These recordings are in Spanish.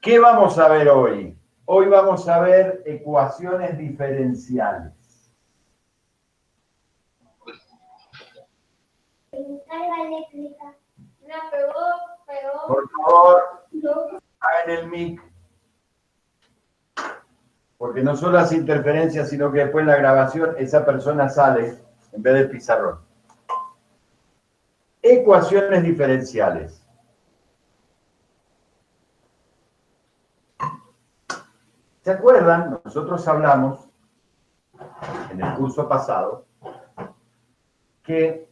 ¿Qué vamos a ver hoy? Hoy vamos a ver ecuaciones diferenciales. Por favor, hagan el mic, porque no solo las interferencias, sino que después en la grabación esa persona sale en vez del pizarrón. Ecuaciones diferenciales. ¿Se acuerdan? Nosotros hablamos en el curso pasado que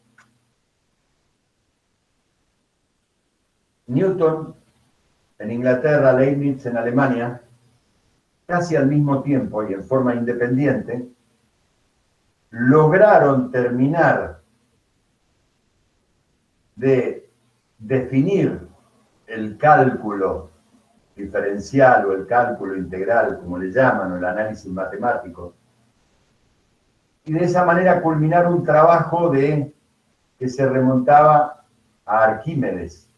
Newton en Inglaterra, Leibniz en Alemania, casi al mismo tiempo y en forma independiente, lograron terminar de definir el cálculo diferencial o el cálculo integral, como le llaman, o el análisis matemático, y de esa manera culminar un trabajo que se remontaba a Arquímedes,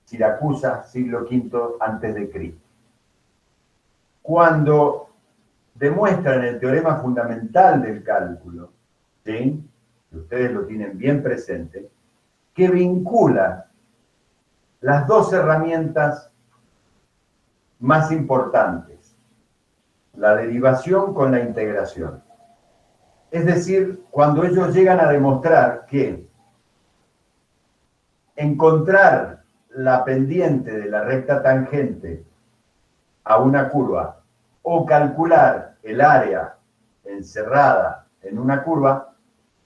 Siracusa, siglo V antes de Cristo. Cuando demuestran el teorema fundamental del cálculo, ¿sí?, que ustedes lo tienen bien presente, que vincula las dos herramientas más importantes, la derivación con la integración. Es decir, cuando ellos llegan a demostrar que encontrar la pendiente de la recta tangente a una curva o calcular el área encerrada en una curva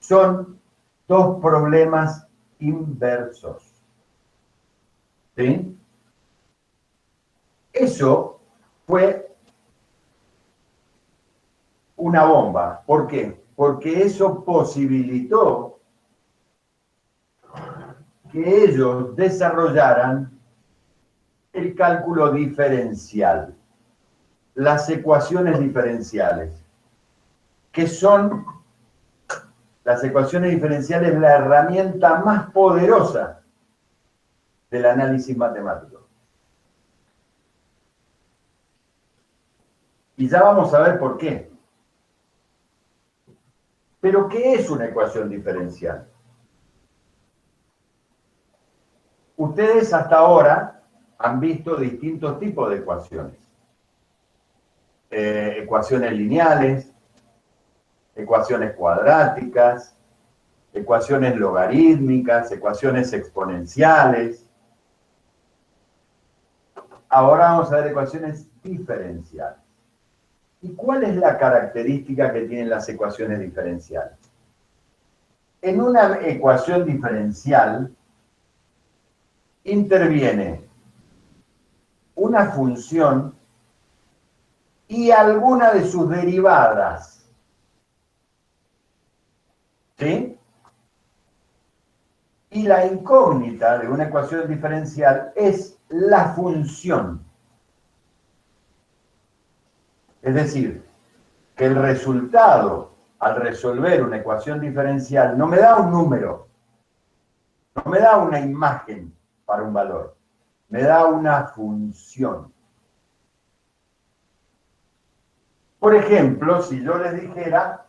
son dos problemas inversos. ¿Sí? Eso fue una bomba. ¿Por qué? Porque eso posibilitó que ellos desarrollaran el cálculo diferencial, las ecuaciones diferenciales, que son las ecuaciones diferenciales la herramienta más poderosa del análisis matemático. Y ya vamos a ver por qué. Pero, ¿qué es una ecuación diferencial? Ustedes hasta ahora han visto distintos tipos de ecuaciones. Ecuaciones lineales, ecuaciones cuadráticas, ecuaciones logarítmicas, ecuaciones exponenciales. Ahora vamos a ver ecuaciones diferenciales. ¿Y cuál es la característica que tienen las ecuaciones diferenciales? En una ecuación diferencial interviene una función y alguna de sus derivadas. ¿Sí? Y la incógnita de una ecuación diferencial es la función. Es decir, que el resultado al resolver una ecuación diferencial no me da un número, no me da una imagen para un valor, me da una función. Por ejemplo, si yo les dijera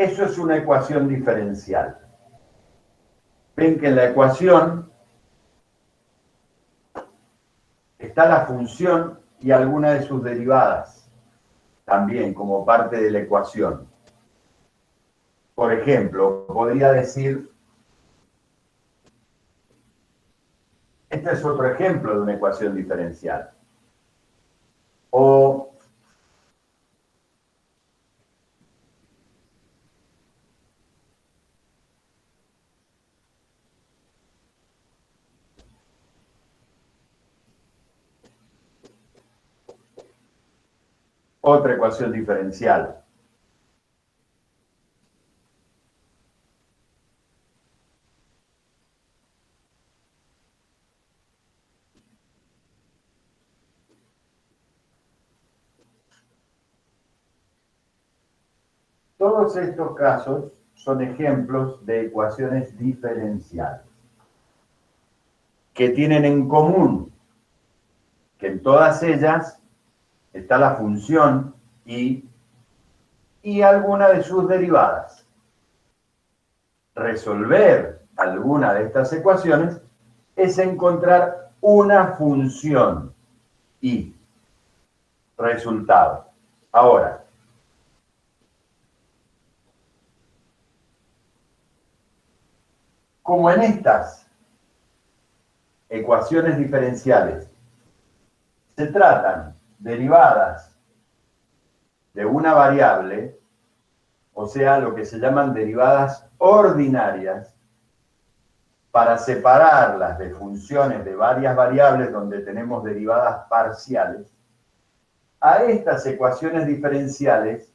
eso es una ecuación diferencial. Ven que en la ecuación está la función y alguna de sus derivadas, también como parte de la ecuación. Por ejemplo, podría decir, este es otro ejemplo de una ecuación diferencial. O otra ecuación diferencial. Todos estos casos son ejemplos de ecuaciones diferenciales que tienen en común que en todas ellas está la función y alguna de sus derivadas. Resolver alguna de estas ecuaciones es encontrar una función y resultado. Ahora, como en estas ecuaciones diferenciales se tratan derivadas de una variable, o sea, lo que se llaman derivadas ordinarias, para separarlas de funciones de varias variables donde tenemos derivadas parciales, a estas ecuaciones diferenciales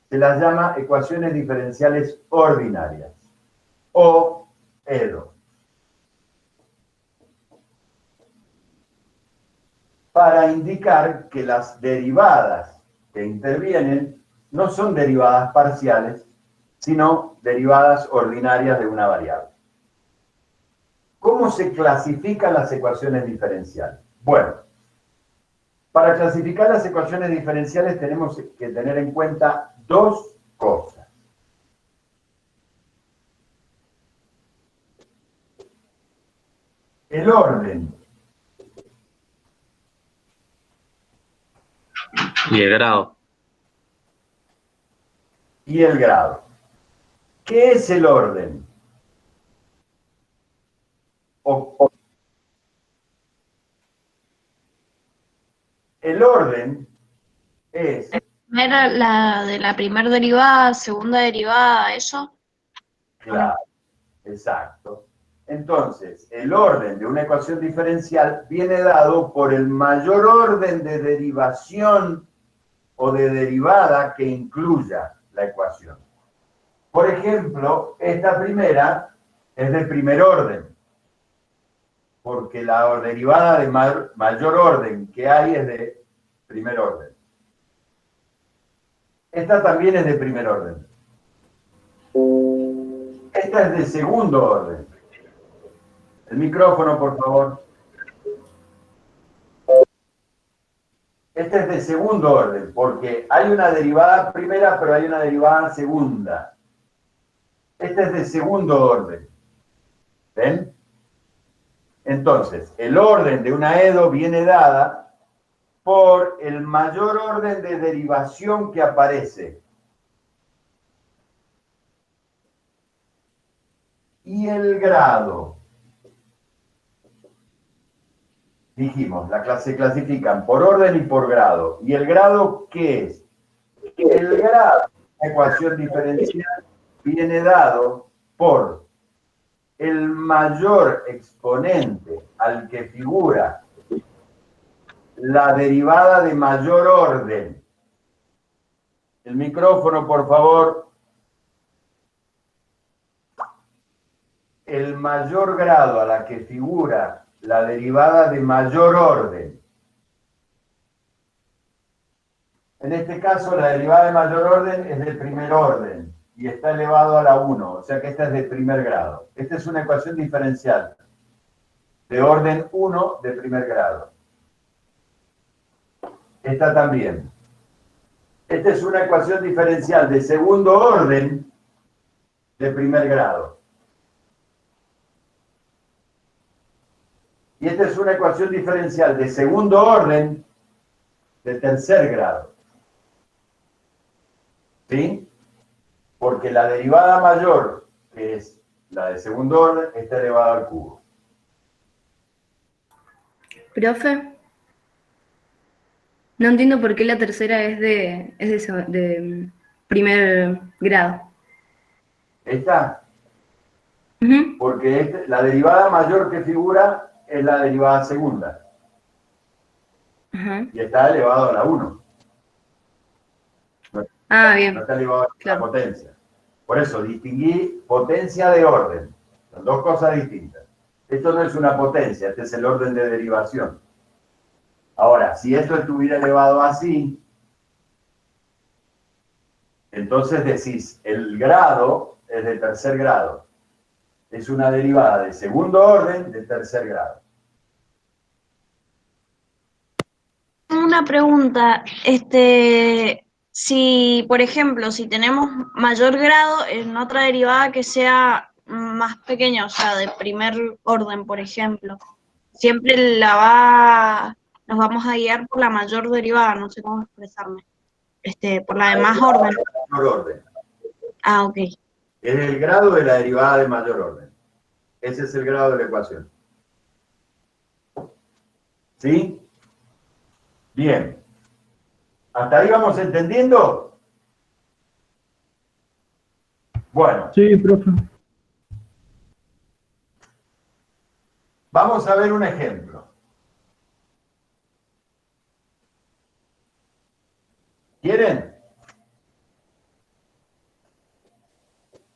se las llama ecuaciones diferenciales ordinarias, o EDO. Para indicar que las derivadas que intervienen no son derivadas parciales, sino derivadas ordinarias de una variable. ¿Cómo se clasifican las ecuaciones diferenciales? Bueno, para clasificar las ecuaciones diferenciales tenemos que tener en cuenta dos cosas. El orden y el grado. Y el grado. ¿Qué es el orden? El orden es... ¿Era la de la primera derivada, segunda derivada, eso? Claro, exacto. Entonces, el orden de una ecuación diferencial viene dado por el mayor orden de derivación o de derivada que incluya la ecuación. Por ejemplo, esta primera es de primer orden, porque la derivada de mayor orden que hay es de primer orden. Esta también es de primer orden. Esta es de segundo orden. El micrófono, por favor. Esta es de segundo orden, porque hay una derivada primera, pero hay una derivada segunda. Esta es de segundo orden. ¿Ven? Entonces, el orden de una EDO viene dada por el mayor orden de derivación que aparece. Y el grado. Dijimos, se clasifican por orden y por grado. ¿Y el grado qué es? El grado de la ecuación diferencial viene dado por el mayor exponente al que figura la derivada de mayor orden. El micrófono, por favor. El mayor grado a la que figura la derivada de mayor orden. En este caso, la derivada de mayor orden es de primer orden y está elevado a la 1, o sea que esta es de primer grado. Esta es una ecuación diferencial de orden 1 de primer grado. Esta también. Esta es una ecuación diferencial de segundo orden de primer grado. Y esta es una ecuación diferencial de segundo orden de tercer grado. ¿Sí? Porque la derivada mayor, que es la de segundo orden, está elevada al cubo. Profe, no entiendo por qué la tercera es de primer grado. ¿Esta? Ujú. Porque la derivada mayor que figura es la derivada segunda. Ajá. Y está elevado a la 1. Ah, bien. No está elevado a la Claro. potencia. Por eso distinguí potencia de orden. Son dos cosas distintas. Esto no es una potencia, este es el orden de derivación. Ahora, si esto estuviera elevado así, Entonces decís, el grado es de tercer grado. Es una derivada de segundo orden de tercer grado. Una pregunta, si, por ejemplo, si tenemos mayor grado en otra derivada que sea más pequeña, o sea, de primer orden, por ejemplo, siempre nos vamos a guiar por la mayor derivada, no sé cómo expresarme, por la de más orden. Mayor orden. Ah, ok. Es el grado de la derivada de mayor orden. Ese es el grado de la ecuación. ¿Sí? Bien. ¿Hasta ahí vamos entendiendo? Bueno. Sí, profe. Vamos a ver un ejemplo. ¿Quieren?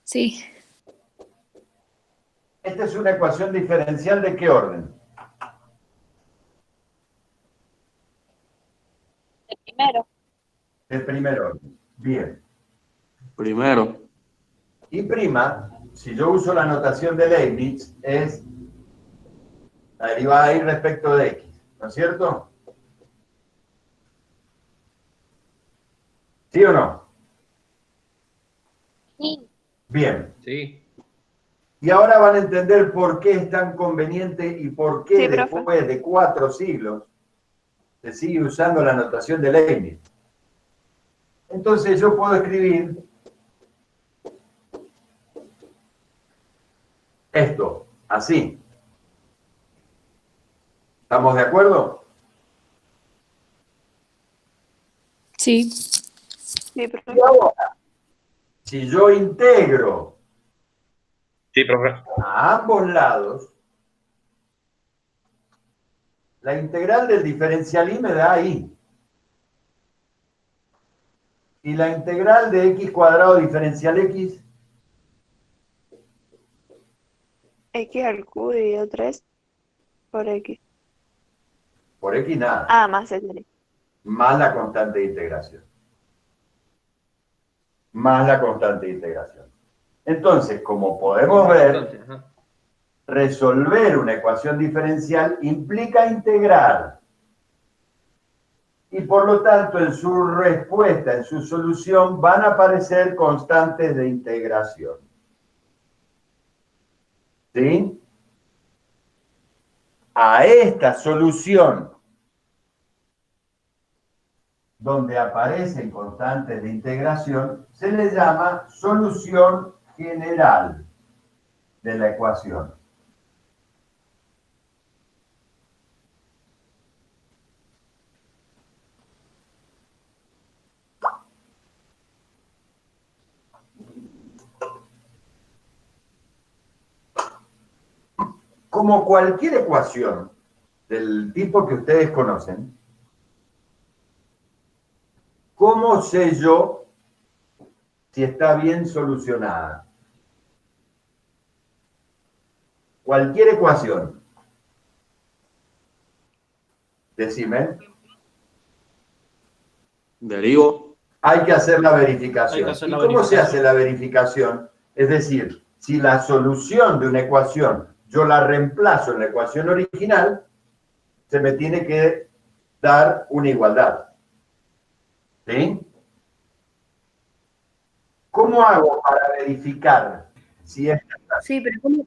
Sí. Esta es una ecuación diferencial ¿de qué orden? El primero. El primer orden. Bien. Primero. Y prima, si yo uso la notación de Leibniz, es la derivada y respecto de x, ¿no es cierto? ¿Sí o no? Sí. Bien. Sí. Y ahora van a entender por qué es tan conveniente y por qué Sí, profe. después de 4 siglos se sigue usando la notación de Leibniz. Entonces yo puedo escribir esto, así. ¿Estamos de acuerdo? Sí. Sí, profe. Y ahora, si yo integro Sí, profe. a ambos lados, la integral del diferencial y me da y. Y la integral de x cuadrado diferencial x, X al cubo dividido 3 por X. por x nada, Ah, más el más la constante de integración. Más la constante de integración. Entonces, como podemos ver, resolver una ecuación diferencial implica integrar. Y por lo tanto, en su respuesta, en su solución, van a aparecer constantes de integración. ¿Sí? A esta solución, donde aparecen constantes de integración, se le llama solución general de la ecuación. Como cualquier ecuación del tipo que ustedes conocen, ¿cómo sé yo si está bien solucionada? Cualquier ecuación. Decime. Derivo. Hay que hacer la verificación. Hay que hacer la ¿Y cómo se verificación. hace la verificación? Es decir, si la solución de una ecuación yo la reemplazo en la ecuación original, se me tiene que dar una igualdad. ¿Sí? ¿Cómo hago para verificar si es... Sí, pero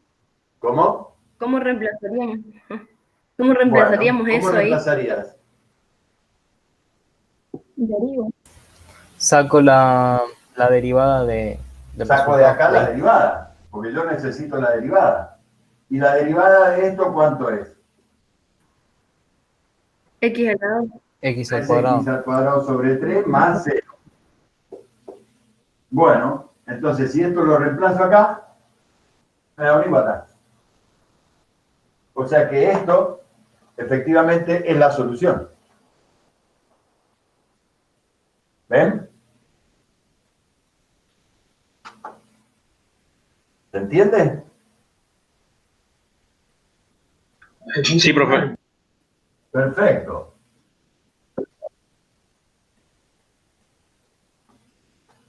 ¿Cómo? ¿cómo reemplazaríamos? ¿Cómo reemplazaríamos Bueno, ¿cómo eso ahí? reemplazarías? Derivo. Saco la derivada del Saco de acá la resultado. derivada, porque yo necesito la derivada. ¿Y la derivada de esto cuánto es? X al lado. X al 3x cuadrado. al cuadrado sobre 3 más 0. Bueno, entonces si esto lo reemplazo acá, me da una igualdad. O sea que esto efectivamente es la solución. ¿Ven? ¿Se entiende? Sí, profe. Perfecto.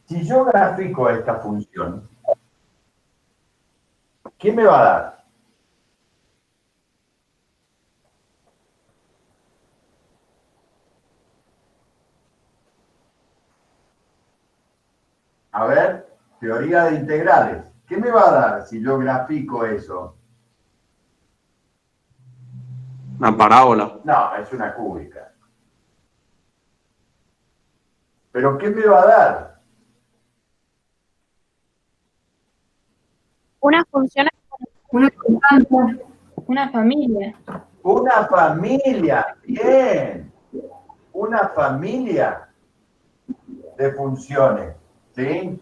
Si yo grafico esta función, ¿qué me va a dar? A ver, teoría de integrales. ¿Qué me va a dar si yo grafico eso? Una parábola. No, es una cúbica. ¿Pero qué me va a dar? Una función Una constante. Una familia. Una familia, bien. Una familia de funciones, ¿sí?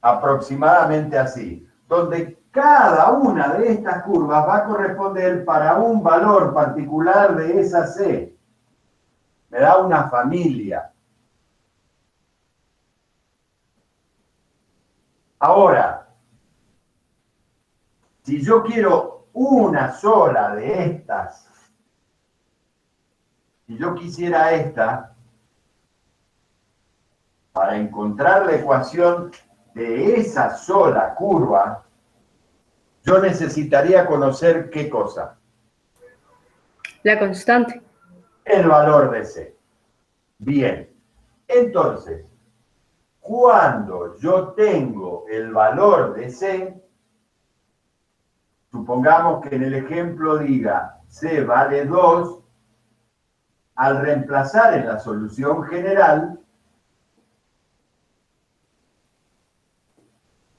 Aproximadamente así, donde cada una de estas curvas va a corresponder para un valor particular de esa C. Me da una familia. Ahora, si yo quiero una sola de estas, si yo quisiera esta, para encontrar la ecuación de esa sola curva, yo necesitaría conocer ¿qué cosa? La constante. El valor de C. Bien, entonces, cuando yo tengo el valor de C, supongamos que en el ejemplo diga C vale 2, al reemplazar en la solución general,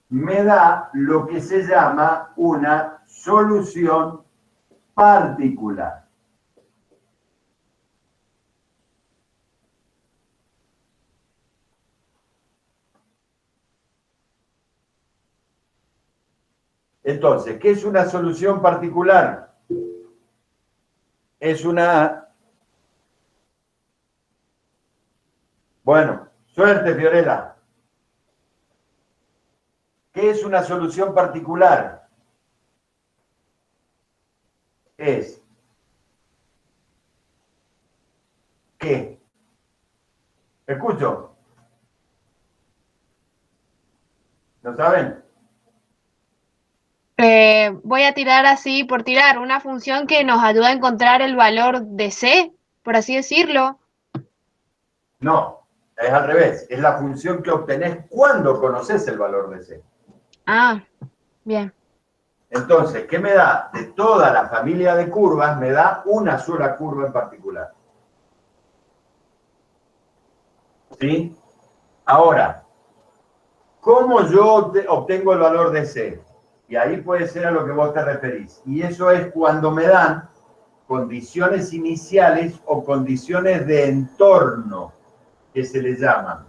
me da lo que se llama una solución particular. Entonces, ¿qué es una solución particular? Es una... Bueno, suerte, Fiorella. ¿Qué es una solución particular? Es... ¿Qué? ¿Escucho? ¿Lo saben? Voy a tirar así por tirar una función que nos ayuda a encontrar el valor de C, por así decirlo. No, es al revés. Es la función que obtenés cuando conoces el valor de C. Ah, bien. Entonces, ¿qué me da? De toda la familia de curvas, me da una sola curva en particular. ¿Sí? Ahora, ¿cómo yo obtengo el valor de C? Y ahí puede ser a lo que vos te referís. Y eso es cuando me dan condiciones iniciales o condiciones de entorno, que se le llaman,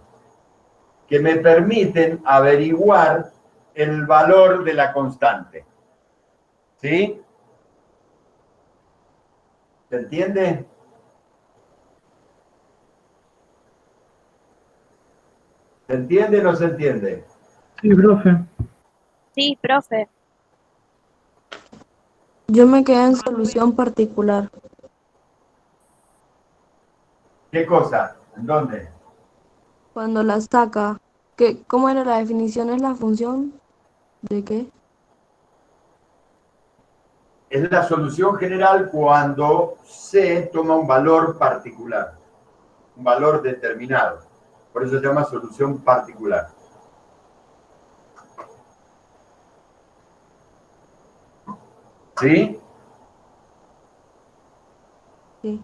que me permiten averiguar el valor de la constante. ¿Sí? ¿Se entiende? ¿Se entiende o no se entiende? Sí, profe. Sí, profe. Yo me quedé en solución particular. ¿Qué cosa? ¿En dónde? Cuando la saca, ¿cómo era la definición? ¿Es la función? ¿De qué? Es la solución general cuando C toma un valor particular, un valor determinado. Por eso se llama solución particular. ¿Sí? Sí.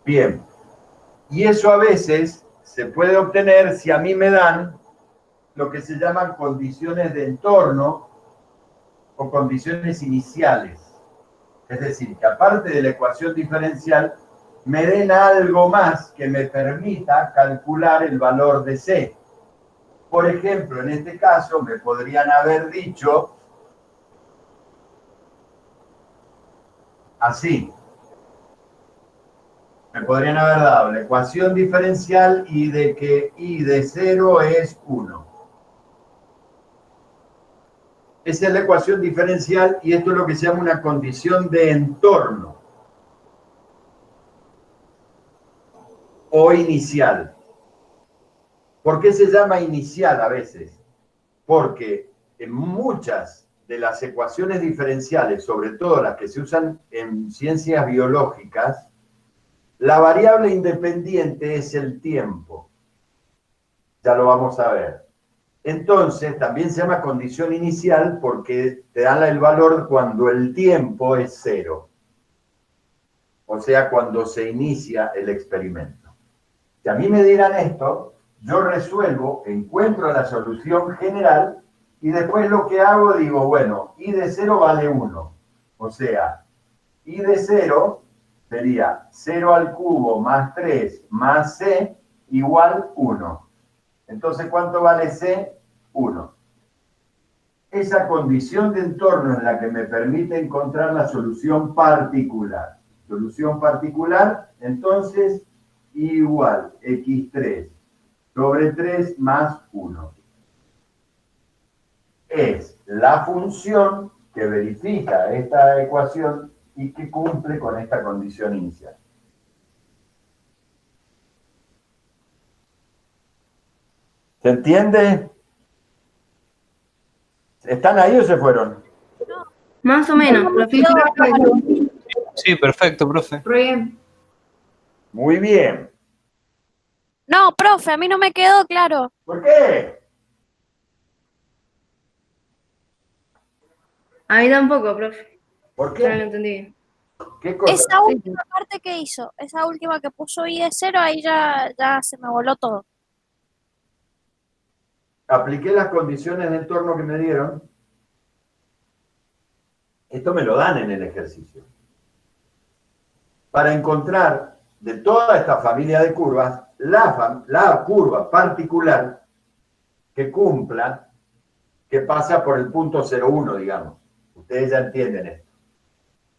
Bien. Y eso a veces se puede obtener si a mí me dan lo que se llaman condiciones de entorno o condiciones iniciales. Es decir, que aparte de la ecuación diferencial, me den algo más que me permita calcular el valor de C. Por ejemplo, en este caso me podrían haber dicho así. Me podrían haber dado la ecuación diferencial y de que I de 0 es 1. Esa es la ecuación diferencial y esto es lo que se llama una condición de entorno o inicial. ¿Por qué se llama inicial a veces? Porque en muchas de las ecuaciones diferenciales, sobre todo las que se usan en ciencias biológicas, la variable independiente es el tiempo. Ya lo vamos a ver. Entonces, también se llama condición inicial porque te dan el valor cuando el tiempo es 0. O sea, cuando se inicia el experimento. Si a mí me dieran esto, yo resuelvo, encuentro la solución general y después lo que hago, digo, bueno, y de 0 vale 1. O sea, y de 0 sería 0 al cubo más 3 más c igual 1. Entonces, ¿cuánto vale c? 1. Esa condición de entorno es la que me permite encontrar la solución particular. Solución particular, entonces, igual x3 sobre 3 más 1. Es la función que verifica esta ecuación y que cumple con esta condición inicial. ¿Se entiende? ¿Están ahí o se fueron? Más o menos, profe. Sí, perfecto, profe. Re bien. Muy bien. No, profe, a mí no me quedó claro. ¿Por qué? A mí tampoco, profe. ¿Por No lo qué? entendí bien. ¿Qué cosa? Esa última parte que hizo, esa última que puso I de 0, ahí ya se me voló todo. Apliqué las condiciones de entorno que me dieron. Esto me lo dan en el ejercicio. Para encontrar de toda esta familia de curvas, la curva particular que cumpla, que pasa por el punto 0,1, digamos. Ustedes ya entienden esto.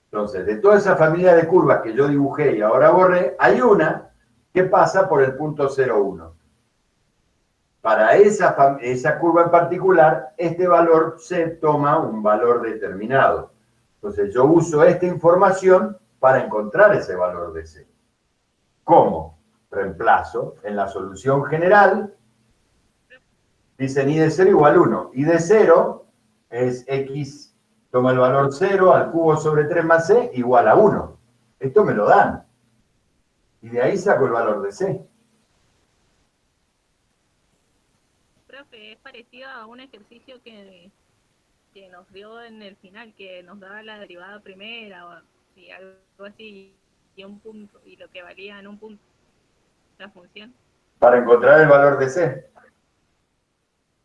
Entonces, de toda esa familia de curvas que yo dibujé y ahora borré, hay una que pasa por el punto 0,1. Para esa curva en particular, este valor C toma un valor determinado. Entonces, yo uso esta información para encontrar ese valor de C. ¿Cómo? Reemplazo en la solución general, dicen I de 0 igual 1. I de 0 es X, toma el valor 0 al cubo sobre 3 más C igual a 1. Esto me lo dan. Y de ahí saco el valor de C. Profe, es parecido a un ejercicio que nos dio en el final, que nos daba la derivada primera o y algo así, y un punto, y lo que valía en un punto, la función. Para encontrar el valor de C.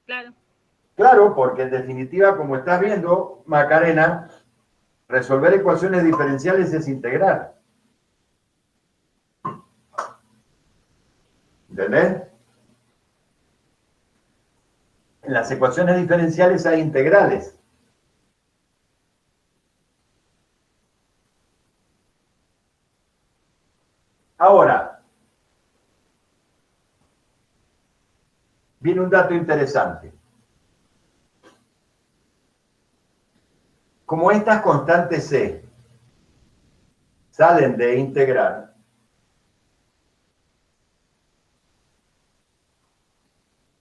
Claro. Claro, porque en definitiva, como estás viendo, Macarena, resolver ecuaciones diferenciales es integrar. ¿Entendés? En las ecuaciones diferenciales hay integrales. Ahora, viene un dato interesante. Como estas constantes C salen de integrar,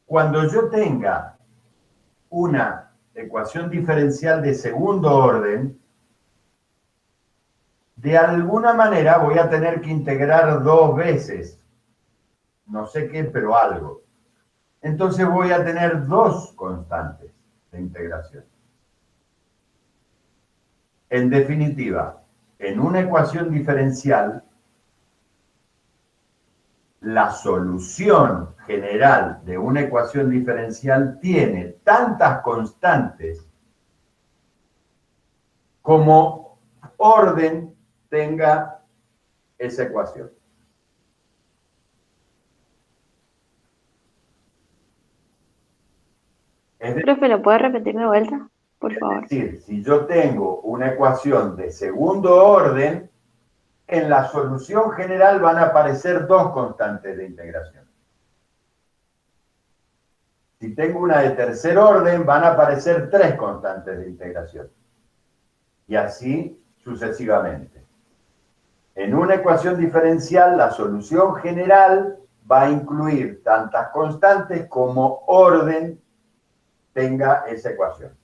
cuando yo tenga una ecuación diferencial de segundo orden, de alguna manera voy a tener que integrar 2 veces. No sé qué, pero algo. Entonces voy a tener 2 constantes de integración. En definitiva, en una ecuación diferencial, la solución general de una ecuación diferencial tiene tantas constantes como orden tenga esa ecuación. Profe, ¿lo puede repetir de vuelta? Por favor. Es decir, si yo tengo una ecuación de segundo orden, en la solución general van a aparecer 2 constantes de integración. Si tengo una de tercer orden, van a aparecer 3 constantes de integración. Y así sucesivamente. En una ecuación diferencial, la solución general va a incluir tantas constantes como orden tenga esa ecuación.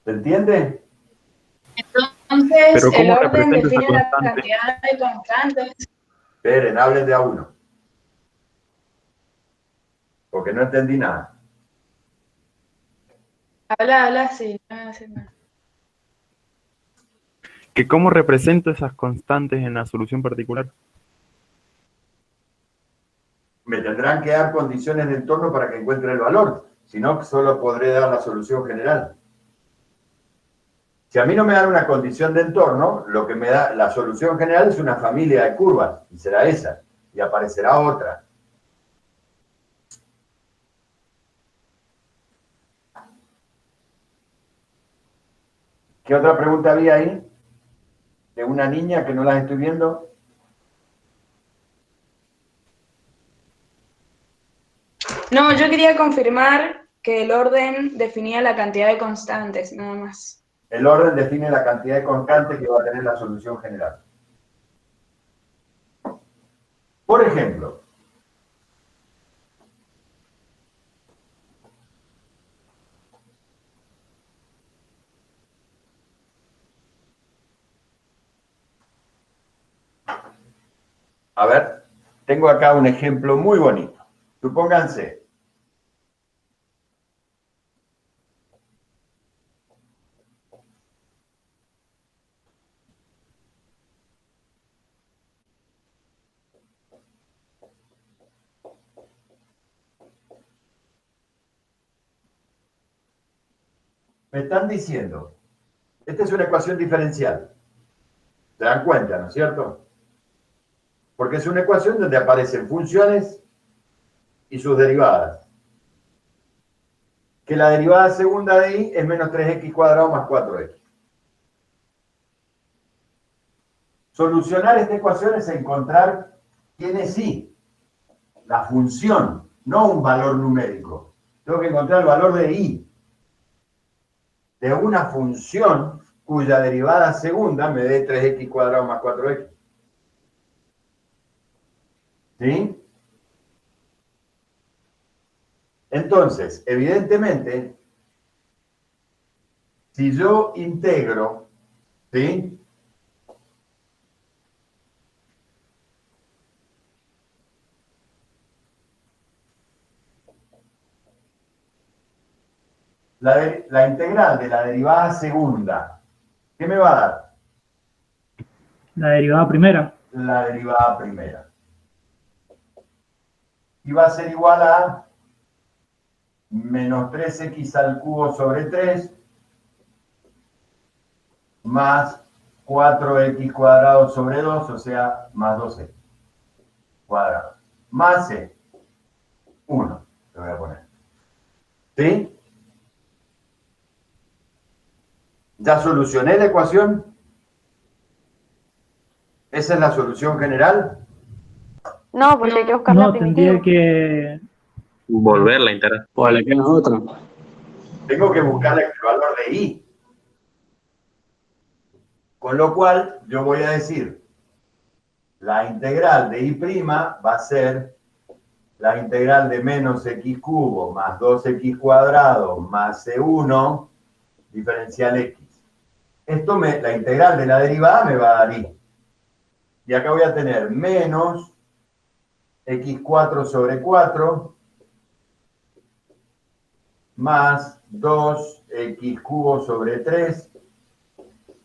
¿Se entiende? Entonces, Pero el ¿cómo orden represento esa define la constante? cantidad de constantes. Esperen, hablen de a uno. Porque no entendí nada. Habla, sí, no me hace nada. ¿Que cómo represento esas constantes en la solución particular? Me tendrán que dar condiciones de entorno para que encuentre el valor. Si no, solo podré dar la solución general. Si a mí no me dan una condición de entorno, lo que me da la solución general es una familia de curvas, y será esa, y aparecerá otra. ¿Qué otra pregunta había ahí? De una niña que no las estoy viendo. No, yo quería confirmar que el orden definía la cantidad de constantes, nada más. El orden define la cantidad de constantes que va a tener la solución general. Por ejemplo, a ver, tengo acá un ejemplo muy bonito. Supónganse, me están diciendo, esta es una ecuación diferencial. ¿Se dan cuenta, no es cierto? Porque es una ecuación donde aparecen funciones y sus derivadas. Que la derivada segunda de y es menos 3x cuadrado más 4x. Solucionar esta ecuación es encontrar quién es y, la función, no un valor numérico. Tengo que encontrar el valor de y, de una función cuya derivada segunda me dé 3x cuadrado más 4x. ¿Sí? Entonces, evidentemente, si yo integro, ¿sí? La integral de la derivada segunda, ¿qué me va a dar? La derivada primera. La derivada primera. Y va a ser igual a menos 3x al cubo sobre 3 más 4x cuadrado sobre 2, o sea, más 12 cuadrado. Más c, 1, le voy a poner. ¿Sí? ¿Ya solucioné la ecuación? ¿Esa es la solución general? No, porque hay que buscar la No, tendría primitiva. que... Volverla a integrar. O le queda otra. Tengo que buscar el valor de y. Con lo cual, yo voy a decir, la integral de y' va a ser la integral de menos x cubo más 2x cuadrado más c1 diferencial x. Esto la integral de la derivada me va a dar y. Y acá voy a tener menos x4 sobre 4 más 2x cubo sobre 3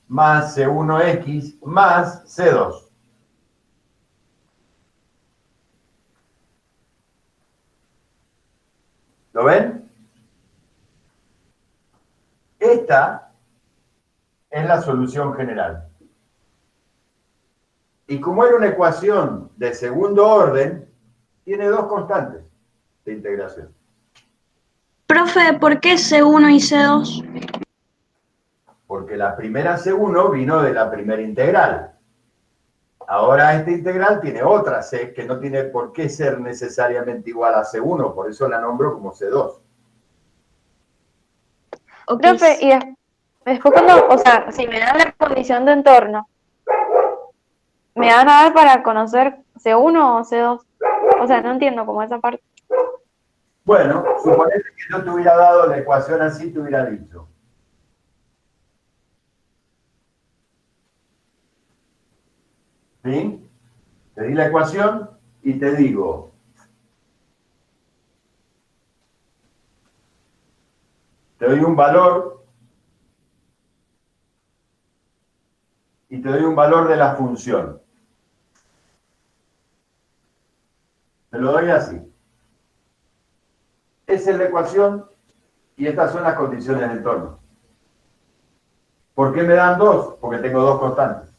más c1x más c2. ¿Lo ven? Esta es la solución general. Y como era una ecuación de segundo orden, tiene dos constantes de integración. Profe, ¿por qué C1 y C2? Porque la primera C1 vino de la primera integral. ahora esta integral tiene otra C que no tiene por qué ser necesariamente igual a C1, por eso la nombro como C2. Profe, y después cuando, o sea, si me dan la condición de entorno, ¿me van a dar para conocer C1 o C2? O sea, no entiendo como esa parte. Bueno, suponete que yo te hubiera dado la ecuación así, te hubiera dicho. ¿Sí? Te di la ecuación y te digo, te doy un valor y te doy un valor de la función. Te lo doy así. Esa es la ecuación y estas son las condiciones de entorno. ¿Por qué me dan dos? Porque tengo dos constantes.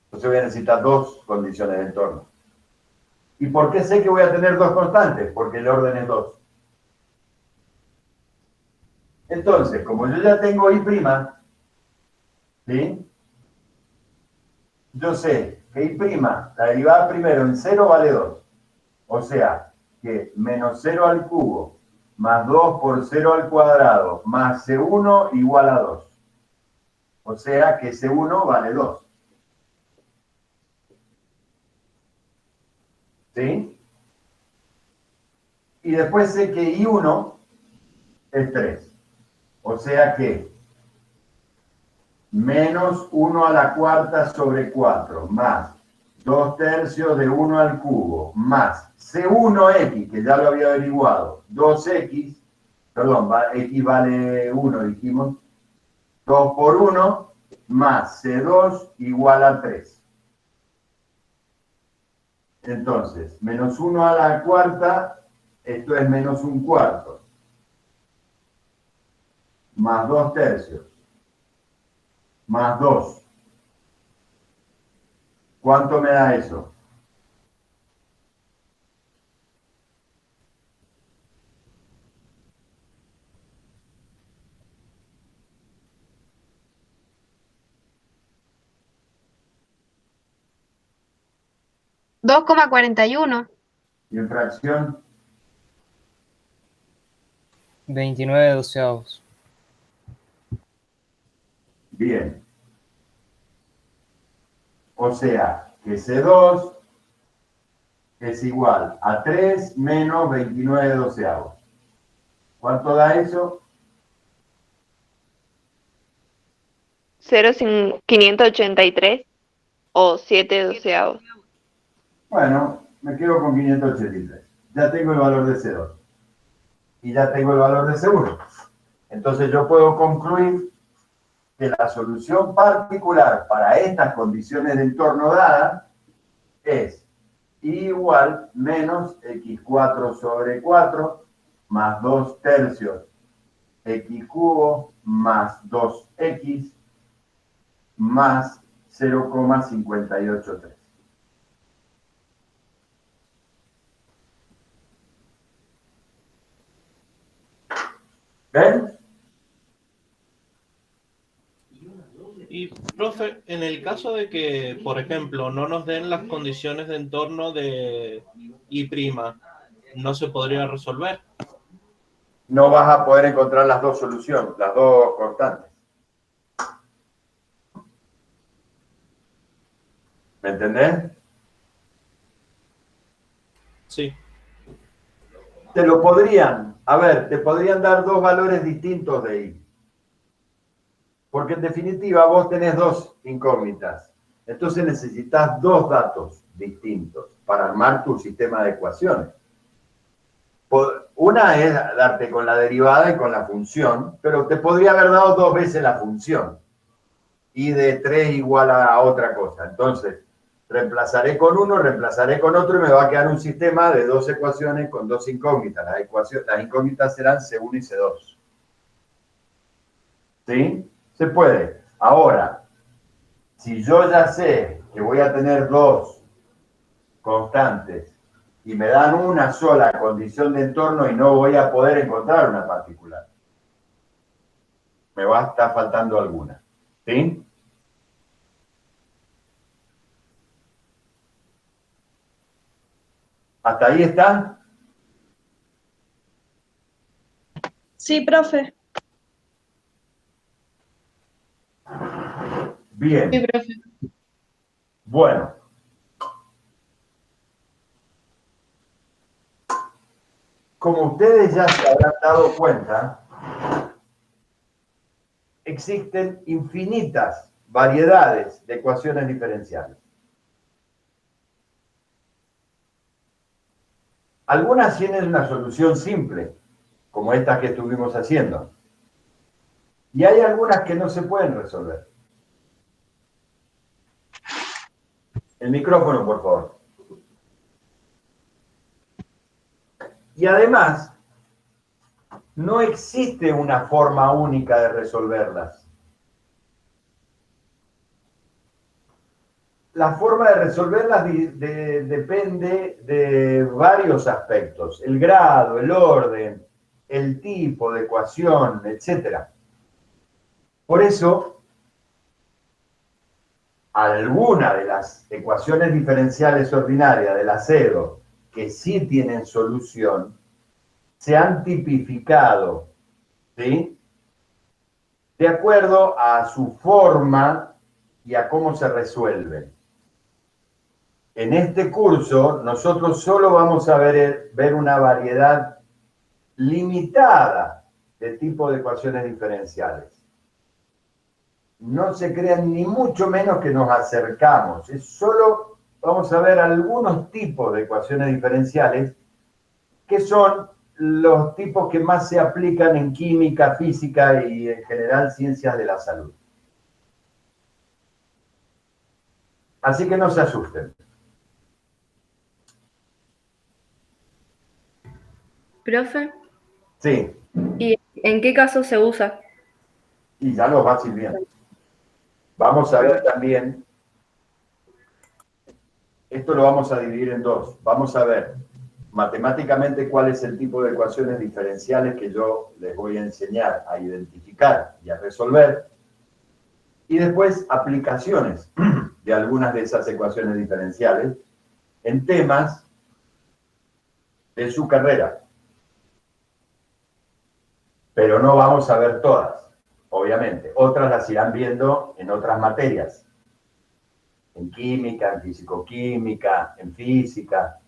Entonces voy a necesitar dos condiciones de entorno. ¿Y por qué sé que voy a tener dos constantes? Porque el orden es 2. Entonces, como yo ya tengo I', ¿sí? Yo sé que I', la derivada primero en 0 vale 2. O sea, que menos 0 al cubo más 2 por 0 al cuadrado más C1 igual a 2. O sea que C1 vale 2. ¿Sí? Y después sé que I1 es 3. O sea que menos 1 a la cuarta sobre 4 más 2 tercios de 1 al cubo más C1x, que ya lo había averiguado, 2x, perdón, x vale 1, dijimos, 2 por 1 más C2 igual a 3. Entonces, menos 1 a la cuarta, esto es menos 1/4, más 2 tercios, más 2. ¿Cuánto me da eso? $2,41. ¿Y en fracción? 29/12. Bien. O sea, que C2 es igual a 3 menos 29/12. ¿Cuánto da eso? 0,583 o 7/12. Bueno, me quedo con 583. Ya tengo el valor de C2. Y ya tengo el valor de C1. Entonces yo puedo concluir que la solución particular para estas condiciones de entorno dadas es I igual menos x4 sobre 4 más 2 tercios x cubo más 2x más 0,583. ¿Ven? Y, profe, en el caso de que, por ejemplo, no nos den las condiciones de entorno de I', ¿no se podría resolver? No vas a poder encontrar las dos soluciones, las dos constantes. ¿Me entendés? Sí. Te lo podrían, a ver, te podrían dar dos valores distintos de I. Porque en definitiva vos tenés dos incógnitas. Entonces necesitas dos datos distintos para armar tu sistema de ecuaciones. Una es darte con la derivada y con la función, pero te podría haber dado dos veces la función. Y de 3 igual a otra cosa. Entonces, reemplazaré con uno, reemplazaré con otro y me va a quedar un sistema de dos ecuaciones con dos incógnitas. Las incógnitas serán C1 y C2. ¿Sí? Se puede. Ahora, si yo ya sé que voy a tener dos constantes y me dan una sola condición de entorno y no voy a poder encontrar una particular, me va a estar faltando alguna. ¿Sí? ¿Hasta ahí está? Sí, profe. Bien. Sí, profe. Bueno. Como ustedes ya se habrán dado cuenta, existen infinitas variedades de ecuaciones diferenciales. Algunas tienen una solución simple, como esta que estuvimos haciendo. Y hay algunas que no se pueden resolver. El micrófono, por favor. Y además, no existe una forma única de resolverlas. La forma de resolverlas depende de varios aspectos. El grado, el orden, el tipo de ecuación, etc. Por eso, alguna de las ecuaciones diferenciales ordinarias del acero que sí tienen solución, se han tipificado, ¿sí?, de acuerdo a su forma y a cómo se resuelven. En este curso, nosotros solo vamos a ver una variedad limitada de tipos de ecuaciones diferenciales. No se crean ni mucho menos que nos acercamos. Es solo vamos a ver algunos tipos de ecuaciones diferenciales que son los tipos que más se aplican en química, física y en general ciencias de la salud. Así que no se asusten. Profe, Sí, ¿y en qué caso se usa? y ya los vas a ir viendo. Vamos a ver también, esto lo vamos a dividir en dos. Vamos a ver matemáticamente cuál es el tipo de ecuaciones diferenciales que yo les voy a enseñar a identificar y a resolver. Y después aplicaciones de algunas de esas ecuaciones diferenciales en temas de su carrera. Pero no vamos a ver todas, obviamente. Otras las irán viendo en otras materias. En química, en fisicoquímica, en física.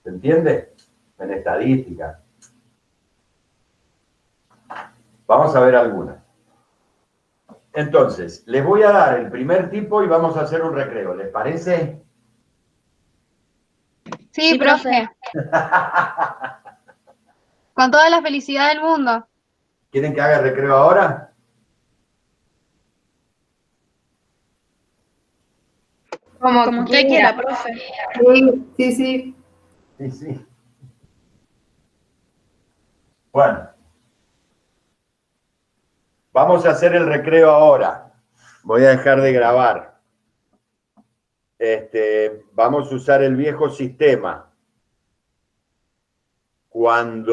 ¿Se entiende? En estadística. Vamos a ver algunas. Entonces, les voy a dar el primer tipo y vamos a hacer un recreo. ¿Les parece? Sí, profe. Con toda la felicidad del mundo. ¿Quieren que haga el recreo ahora? Como usted quiera, profe. Sí. Sí, sí. Bueno. Vamos a hacer el recreo ahora. Voy a dejar de grabar. Vamos a usar el viejo sistema. Cuando